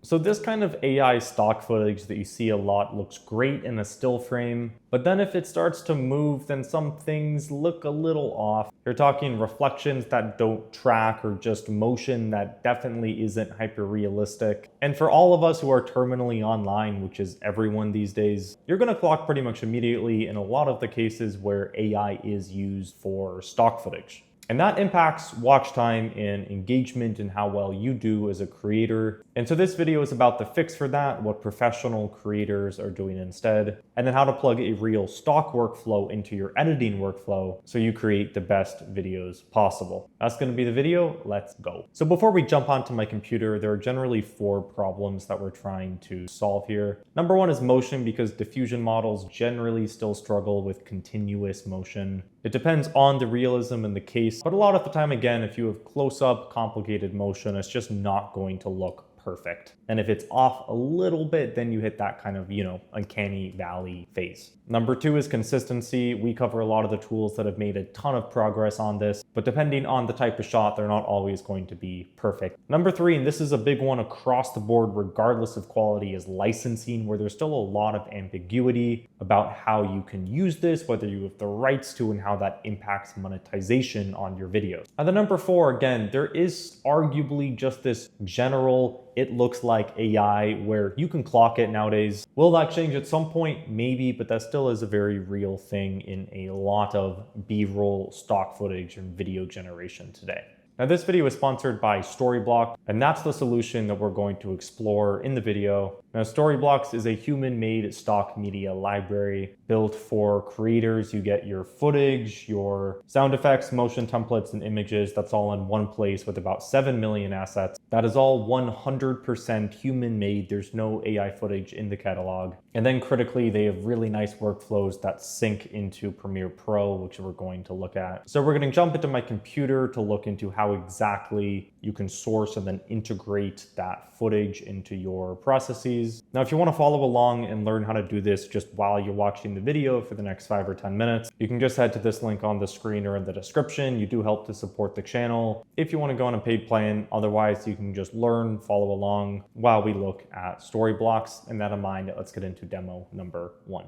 So this kind of AI stock footage that you see a lot looks great in a still frame, but then if it starts to move, then some things look a little off. You're talking reflections that don't track or just motion that definitely isn't hyper-realistic. And for all of us who are terminally online, which is everyone these days, you're gonna clock pretty much immediately in a lot of the cases where AI is used for stock footage. And that impacts watch time and engagement and how well you do as a creator. And so this video is about the fix for that, what professional creators are doing instead, and then how to plug a real stock workflow into your editing workflow so you create the best videos possible. That's going to be the video. Let's go. So before we jump onto my computer, there are generally 4 problems that we're trying to solve here. Number 1 is motion, because diffusion models generally still struggle with continuous motion. It depends on the realism in the case, but a lot of the time, again, if you have close-up, complicated motion, it's just not going to look perfect. And if it's off a little bit, then you hit that kind of, uncanny valley phase. Number 2 is consistency. We cover a lot of the tools that have made a ton of progress on this, but depending on the type of shot, they're not always going to be perfect. Number 3, and this is a big one across the board, regardless of quality, is licensing, where there's still a lot of ambiguity about how you can use this, whether you have the rights to, and how that impacts monetization on your videos. And then number 4, again, there is arguably just this general, it looks like AI, where you can clock it nowadays. Will that change at some point? Maybe, but that still is a very real thing in a lot of B-roll stock footage and video generation today. Now this video is sponsored by Storyblocks, and that's the solution that we're going to explore in the video. Now Storyblocks is a human-made stock media library built for creators. You get your footage, your sound effects, motion templates, and images. That's all in one place with about 7 million assets. That is all 100% human-made. There's no AI footage in the catalog. And then critically, they have really nice workflows that sync into Premiere Pro, which we're going to look at. So we're going to jump into my computer to look into how exactly you can source and then integrate that footage into your processes. Now, if you want to follow along and learn how to do this just while you're watching the video for the next 5 or 10 minutes, you can just head to this link on the screen or in the description. You do help to support the channel if you want to go on a paid plan. Otherwise, you can just learn, follow along while we look at Storyblocks. And that in mind, let's get into demo number 1.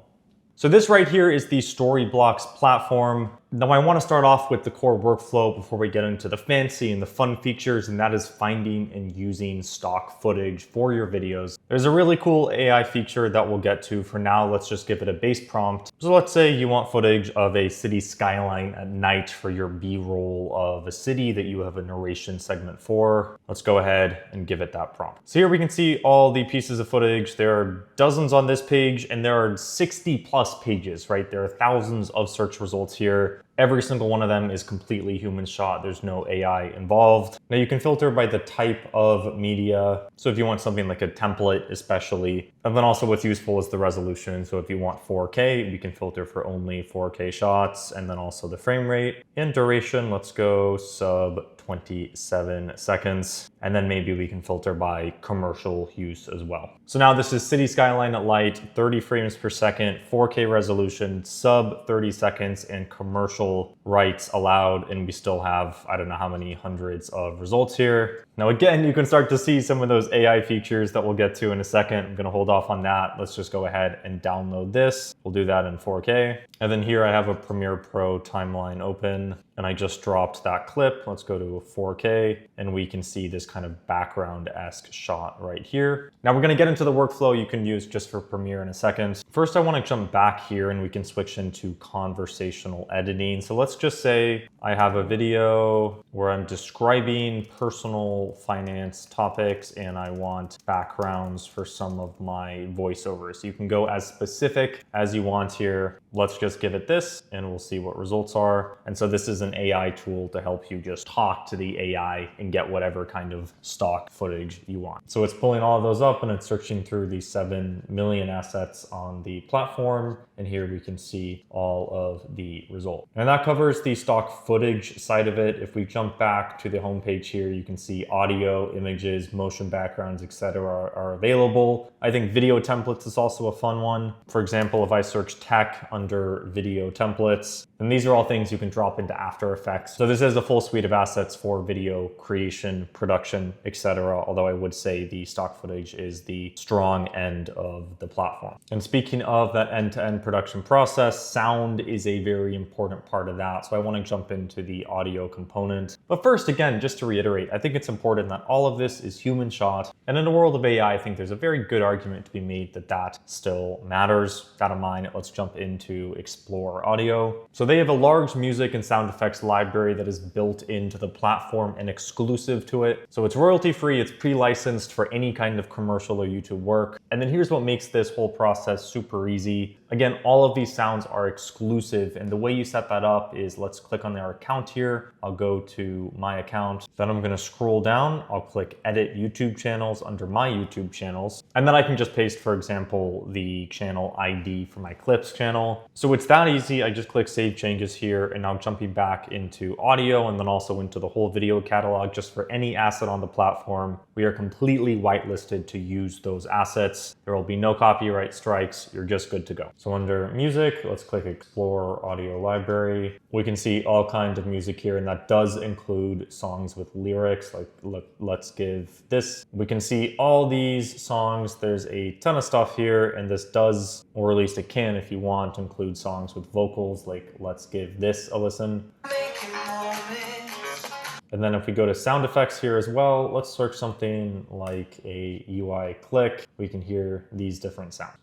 So this right here is the Storyblocks platform. Now I want to start off with the core workflow before we get into the fancy and the fun features, and that is finding and using stock footage for your videos. There's a really cool AI feature that we'll get to. For now, let's just give it a base prompt. So let's say you want footage of a city skyline at night for your B-roll of a city that you have a narration segment for. Let's go ahead and give it that prompt. So here we can see all the pieces of footage. There are dozens on this page, and there are 60 plus pages, right? There are thousands of search results here. Every single one of them is completely human shot. There's no AI involved. Now you can filter by the type of media. So if you want something like a template especially, and then also what's useful is the resolution. So if you want 4K, we can filter for only 4K shots, and then also the frame rate. And duration, let's go sub 27 seconds. And then maybe we can filter by commercial use as well. So now this is city skyline at light, 30 frames per second, 4K resolution, sub 30 seconds, and commercial rights allowed. And we still have, I don't know how many hundreds of results here. Now again, you can start to see some of those AI features that we'll get to in a second. I'm gonna hold off on that. Let's just go ahead and download this. We'll do that in 4K. And then here I have a Premiere Pro timeline open, and I just dropped that clip. Let's go to 4K, and we can see this kind of background-esque shot right here. Now we're gonna get into the workflow you can use just for Premiere in a second. First, I wanna jump back here and we can switch into conversational editing. So let's just say I have a video where I'm describing personal finance topics and I want backgrounds for some of my voiceovers. You can go as specific as you want here. Let's just give it this and we'll see what results are. And so this is an AI tool to help you just talk to the AI and get whatever kind of stock footage you want. So it's pulling all of those up and it's searching through the 7 million assets on the platform. And here we can see all of the results. And that covers the stock footage side of it. If we jump back to the homepage here, you can see audio, images, motion backgrounds, etc. are available. I think video templates is also a fun one. For example, if I search tech under video templates. And these are all things you can drop into After Effects. So this is a full suite of assets for video creation, production, etc. Although I would say the stock footage is the strong end of the platform. And speaking of that end-to-end production process, sound is a very important part of that. So I want to jump into the audio component. But first, again, just to reiterate, I think it's important that all of this is human shot. And in the world of AI, I think there's a very good argument to be made that that still matters. That in mind, let's jump into Explore Audio. So they have a large music and sound effects library that is built into the platform and exclusive to it. So it's royalty-free, it's pre-licensed for any kind of commercial or YouTube work. And then here's what makes this whole process super easy. Again, all of these sounds are exclusive, and the way you set that up is let's click on their account here. I'll go to my account. Then I'm gonna scroll down. I'll click Edit YouTube Channels under my YouTube channels. And then I can just paste, for example, the channel ID for my Clips channel. So it's that easy. I just click Save Changes here, and now jumping back into audio and then also into the whole video catalog just for any asset on the platform. We are completely whitelisted to use those assets. There will be no copyright strikes. You're just good to go. So under music, let's click Explore Audio Library. We can see all kinds of music here, and that does include songs with lyrics, like let's give this. We can see all these songs. There's a ton of stuff here, and this does, or at least it can if you want, include songs with vocals, like let's give this a listen. And then if we go to sound effects here as well, let's search something like a UI click. We can hear these different sounds.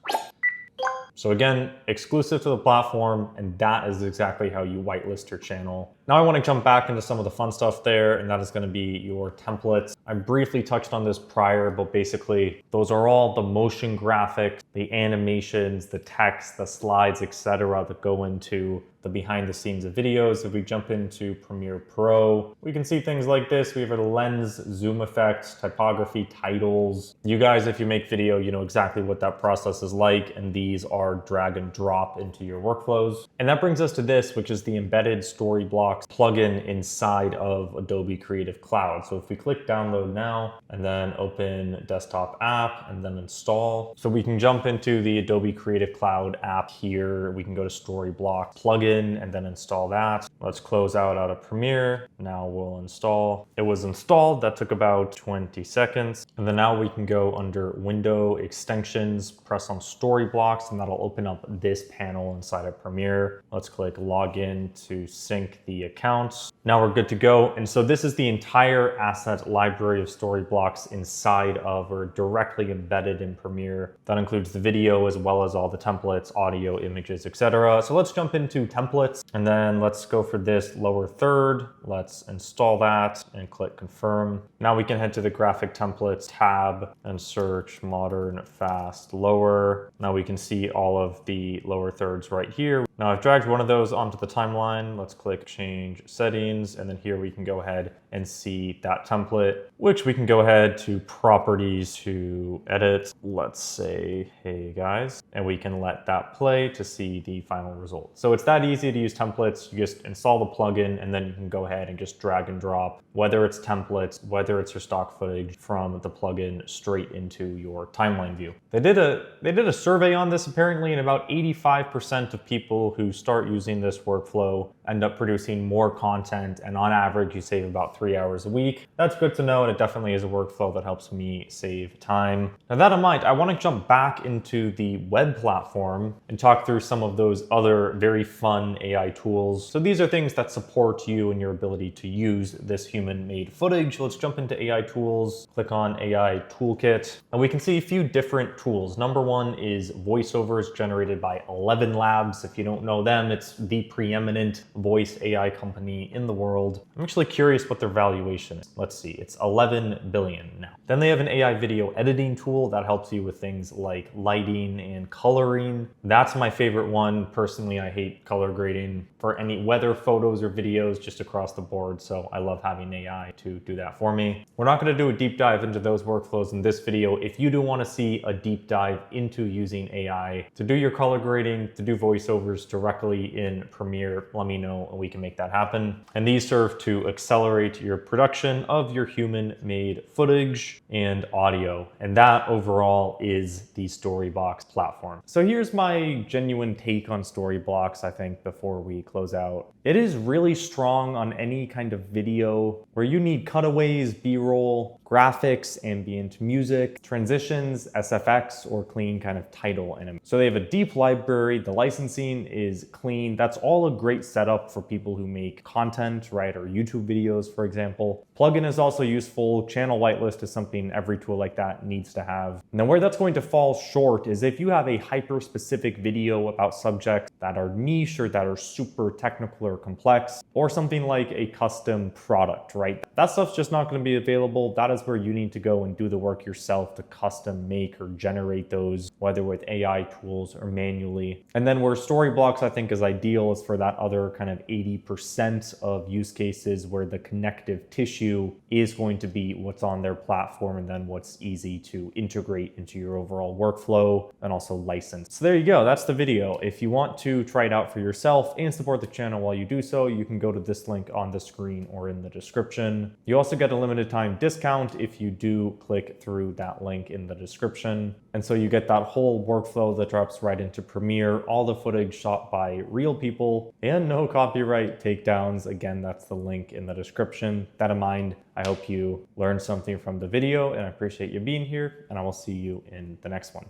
So again, exclusive to the platform, and that is exactly how you whitelist your channel. Now I want to jump back into some of the fun stuff there, and that is going to be your templates. I briefly touched on this prior, but basically those are all the motion graphics, the animations, the text, the slides, etc. that go into the behind the scenes of videos. If we jump into Premiere Pro, we can see things like this. We have a lens, zoom effects, typography, titles. You guys, if you make video, you know exactly what that process is like, and these are drag and drop into your workflows. And that brings us to this, which is the embedded Storyblocks plugin inside of Adobe Creative Cloud. So if we click download now and then open desktop app and then install. So we can jump into the Adobe Creative Cloud app here. We can go to Storyblocks plugin and then install that. Let's close out of Premiere. Now we'll install. It was installed. That took about 20 seconds. And then now we can go under Window Extensions, press on Storyblocks, and that'll open up this panel inside of Premiere. Let's click Login to sync the accounts. Now we're good to go. And so this is the entire asset library of Storyblocks inside of or directly embedded in Premiere. That includes the video as well as all the templates, audio, images, etc. So let's jump into templates, and then let's go for this lower third. Let's install that and click confirm. Now we can head to the graphic templates tab and search modern, fast, lower. Now we can see all of the lower thirds right here. Now I've dragged one of those onto the timeline. Let's click change settings, and then here we can go ahead and see that template, which we can go ahead to properties to edit. Let's say, hey guys, and we can let that play to see the final result. So it's that easy to use templates. You just install the plugin, and then you can go ahead and just drag and drop, whether it's templates, whether it's your stock footage from the plugin straight into your timeline view. They did a survey on this apparently, and about 85% of people who start using this workflow end up producing more content, and on average you save about 3 hours a week. That's good to know, and it definitely is a workflow that helps me save time. Now that in mind, I want to jump back into the web platform and talk through some of those other very fun AI tools. So these are things that support you and your ability to use this human-made footage. Let's jump into AI tools, click on AI Toolkit, and we can see a few different tools. Number one is Voiceovers generated by ElevenLabs. If you don't know them, it's the preeminent voice AI company in the world. I'm actually curious what their valuation is. Let's see, it's 11 billion now. Then they have an AI video editing tool that helps you with things like lighting and coloring. That's my favorite one. Personally, I hate color grading for any weather photos or videos just across the board, so I love having AI to do that for me. We're not going to do a deep dive into those workflows in this video. If you do want to see a deep dive into using AI to do your color grading, to do voiceovers directly in Premiere, let me know and we can make that happen. And these serve to accelerate your production of your human-made footage and audio. And that overall is the Storyblocks platform. So here's my genuine take on Storyblocks, I think, before we close out. It is really strong on any kind of video where you need cutaways, B-roll, graphics, ambient music, transitions, SFX, or clean kind of title animation. So they have a deep library, the licensing is clean. That's all a great setup for people who make content, right? Or YouTube videos, for example. Plugin is also useful. Channel whitelist is something every tool like that needs to have. Now where that's going to fall short is if you have a hyper-specific video about subjects that are niche or that are super technical or complex, or something like a custom product, right? That stuff's just not going to be available. That is where you need to go and do the work yourself to custom make or generate those, whether with AI tools or manually. And then where Storyblocks I think is ideal is for that other kind of 80% of use cases where the connective tissue is going to be what's on their platform and then what's easy to integrate into your overall workflow and also license. So there you go, that's the video. If you want to try it out for yourself and support the channel while you do so, you can go to this link on the screen or in the description. You also get a limited time discount if you do click through that link in the description. And so you get that whole workflow that drops right into Premiere, all the footage shot by real people and no copyright takedowns. Again, that's the link in the description. That in mind, I hope you learned something from the video and I appreciate you being here and I will see you in the next one.